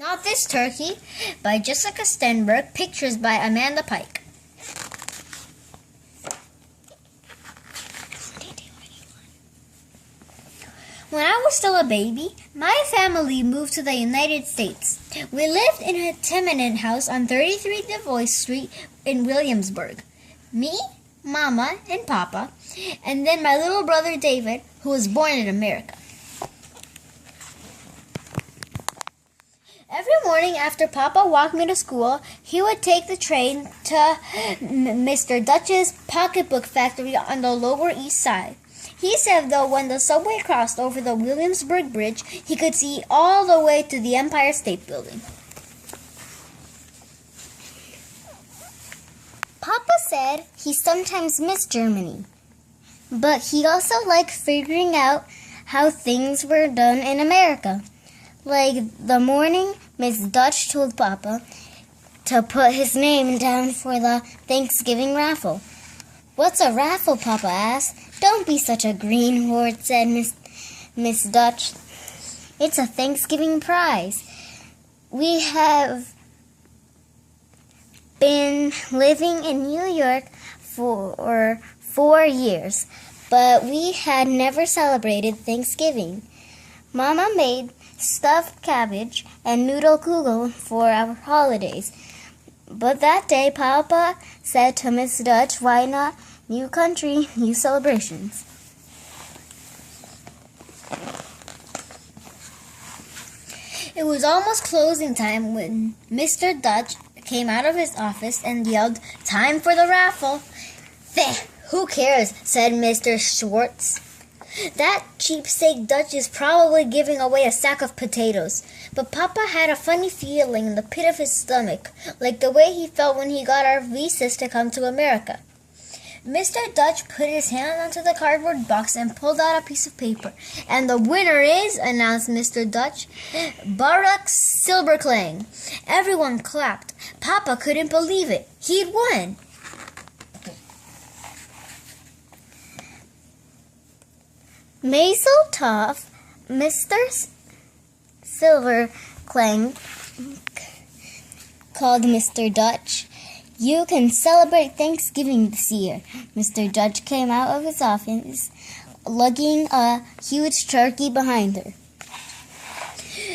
Not This Turkey by Jessica Steinberg, pictures by Amanda Pike. When I was still a baby, my family moved to the United States. We lived in a tenement house on 33 DeVoy Street in Williamsburg. Me, Mama, and Papa, and then my little brother David, who was born in America. Every morning after Papa walked me to school, he would take the train to Mr. Dutch's pocketbook factory on the Lower East Side. He said that when the subway crossed over the Williamsburg Bridge, he could see all the way to the Empire State Building. Papa said he sometimes missed Germany, but he also liked figuring out how things were done in America. Like the morning Miss Dutch told Papa to put his name down for the Thanksgiving raffle. "What's a raffle?" Papa asked. "Don't be such a greenhorn," said Miss Dutch. "It's a Thanksgiving prize. We have been living in New York for 4 years, but we had never celebrated Thanksgiving. Mama made stuffed cabbage and noodle kugel for our holidays. But that day, Papa said to Miss Dutch, 'Why not? New country, new celebrations.'" It was almost closing time when Mr. Dutch came out of his office and yelled, "Time for the raffle." "Feh, who cares?" said Mr. Schwartz. "That cheapsake Dutch is probably giving away a sack of potatoes." But Papa had a funny feeling in the pit of his stomach, like the way he felt when he got our visas to come to America. Mr. Dutch put his hand onto the cardboard box and pulled out a piece of paper. "And the winner is," announced Mr. Dutch, "Baruch Silberklang." Everyone clapped. Papa couldn't believe it. He'd won. Mazeltov, Mr. Silverklang called Mr. Dutch. "You can celebrate Thanksgiving this year." Mr. Dutch came out of his office, lugging a huge turkey behind her.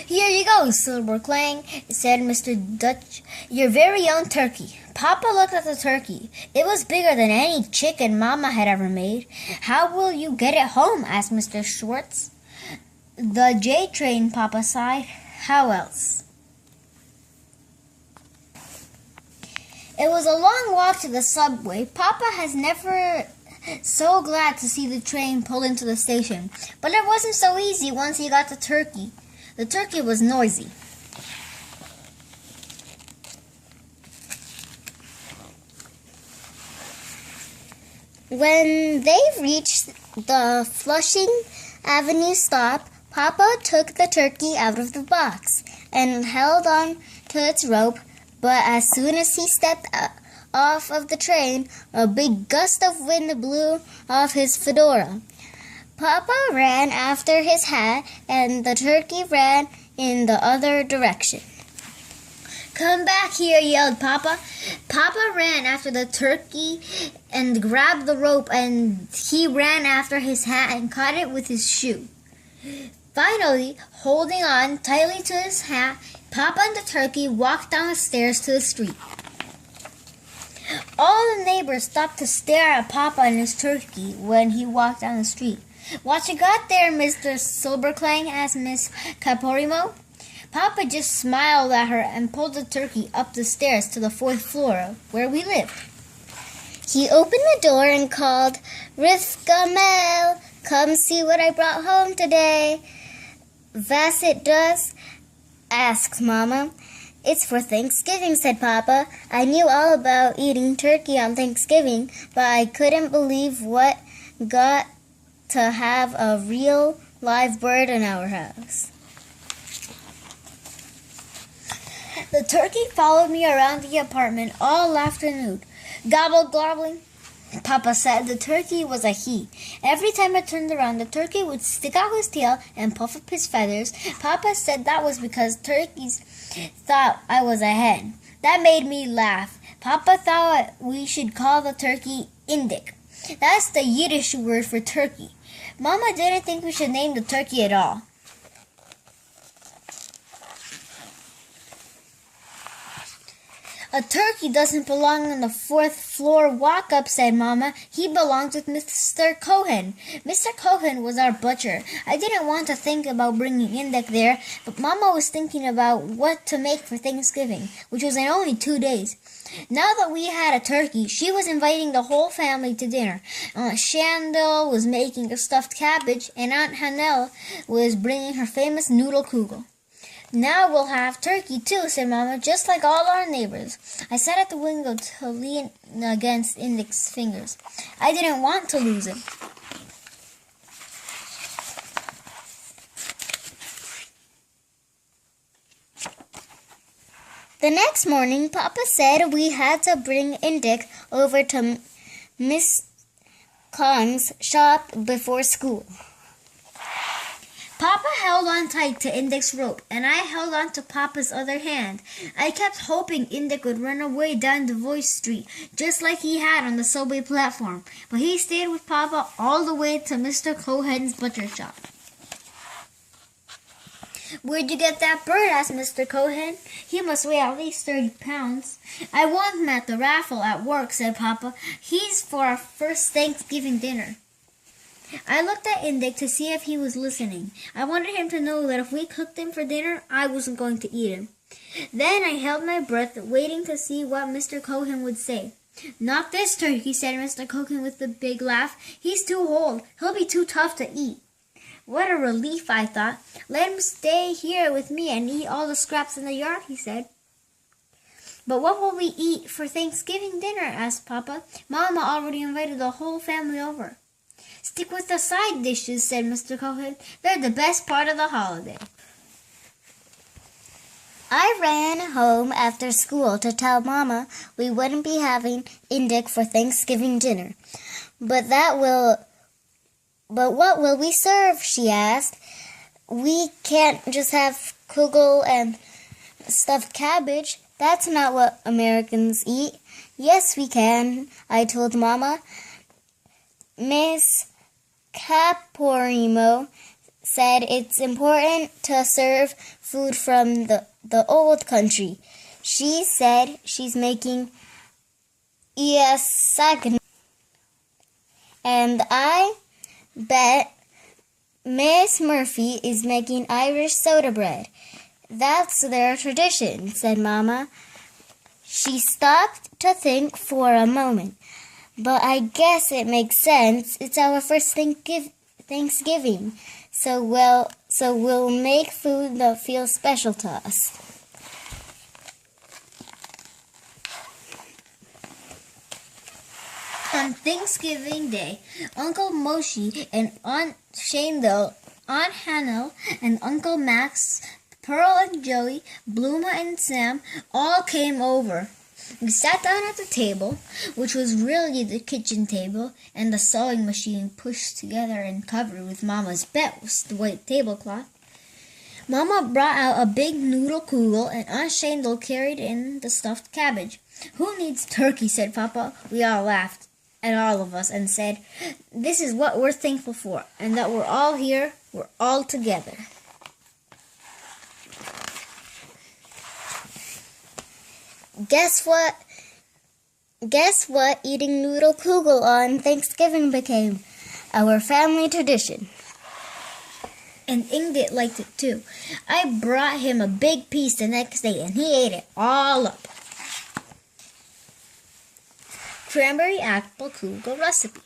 "Here you go, Silverklang," said Mr. Dutch. "Your very own turkey." Papa looked at the turkey. It was bigger than any chicken Mama had ever made. "How will you get it home?" asked Mr. Schwartz. "The J train," Papa sighed. "How else?" It was a long walk to the subway. Papa has never so glad to see the train pull into the station. But it wasn't so easy once he got the turkey. The turkey was noisy. When they reached the Flushing Avenue stop, Papa took the turkey out of the box and held on to its rope, but as soon as he stepped off of the train, a big gust of wind blew off his fedora. Papa ran after his hat, and the turkey ran in the other direction. "Come back here," yelled Papa. Papa ran after the turkey and grabbed the rope, and he ran after his hat and caught it with his shoe. Finally, holding on tightly to his hat, Papa and the turkey walked down the stairs to the street. All the neighbors stopped to stare at Papa and his turkey when he walked down the street. "What you got there, Mr. Silberklang?" asked Miss Caporimo. Papa just smiled at her and pulled the turkey up the stairs to the 4th floor, where we lived. He opened the door and called, "Rivka Mel, come see what I brought home today." "Was it does?" asked Mama. "It's for Thanksgiving," said Papa. "I knew all about eating turkey on Thanksgiving, but I couldn't believe what got to have a real live bird in our house." The turkey followed me around the apartment all afternoon, gobble gobbling. Papa said the turkey was a he. Every time I turned around, the turkey would stick out his tail and puff up his feathers. Papa said that was because turkeys thought I was a hen. That made me laugh. Papa thought we should call the turkey Indik. That's the Yiddish word for turkey. Mama didn't think we should name the turkey at all. A turkey doesn't belong on the fourth floor walk-up, said Mama. He belongs with Mr. Cohen. Mr. Cohen was our butcher. I didn't want to think about bringing Indik there, but Mama was thinking about what to make for Thanksgiving, which was in only 2 days. Now that we had a turkey, she was inviting the whole family to dinner. Aunt Shandel was making a stuffed cabbage, and Aunt Hanel was bringing her famous noodle kugel. Now we'll have turkey too, said Mama, just like all our neighbors. I sat at the window to lean against Indik's fingers. I didn't want to lose him. The next morning, Papa said we had to bring Indik over to Miss Khan's shop before school. Papa held on tight to Indik's rope, and I held on to Papa's other hand. I kept hoping Indik would run away down Devoice Street, just like he had on the subway platform, but he stayed with Papa all the way to Mr. Cohen's butcher shop. "Where'd you get that bird?" asked Mr. Cohen. "He must weigh at least 30 pounds. "I won him at the raffle at work," said Papa. "He's for our first Thanksgiving dinner." I looked at Indik to see if he was listening. I wanted him to know that if we cooked him for dinner, I wasn't going to eat him. Then I held my breath, waiting to see what Mr. Cohen would say. "Not this turkey," said Mr. Cohen with a big laugh. "He's too old. He'll be too tough to eat." What a relief, I thought. "Let him stay here with me and eat all the scraps in the yard," he said. "But what will we eat for Thanksgiving dinner?" asked Papa. "Mama already invited the whole family over." "Stick with the side dishes," said Mr. Cohen. "They're the best part of the holiday." I ran home after school to tell Mama we wouldn't be having Indik for Thanksgiving dinner. But what will we serve?" she asked. "We can't just have kugel and stuffed cabbage. That's not what Americans eat." "Yes, we can," I told Mama. "Miss Caporimo said it's important to serve food from the old country. She said she's making iasagna, and I bet Miss Murphy is making Irish soda bread. That's their tradition," said Mama. She stopped to think for a moment. "But I guess it makes sense. It's our first Thanksgiving, so we'll make food that feels special to us." On Thanksgiving Day, Uncle Moshe and Aunt Shandel, Aunt Hannah and Uncle Max, Pearl and Joey, Bluma and Sam all came over. We sat down at the table, which was really the kitchen table, and the sewing machine pushed together and covered with Mama's best white tablecloth. Mama brought out a big noodle kugel, and Aunt Shandel carried in the stuffed cabbage. "Who needs turkey?" said Papa. We all laughed at all of us and said, "This is what we're thankful for, and that we're all here, we're all together." Guess what eating noodle kugel on Thanksgiving became? Our family tradition. And Indik liked it too. I brought him a big piece the next day, and he ate it all up. Cranberry apple kugel recipe.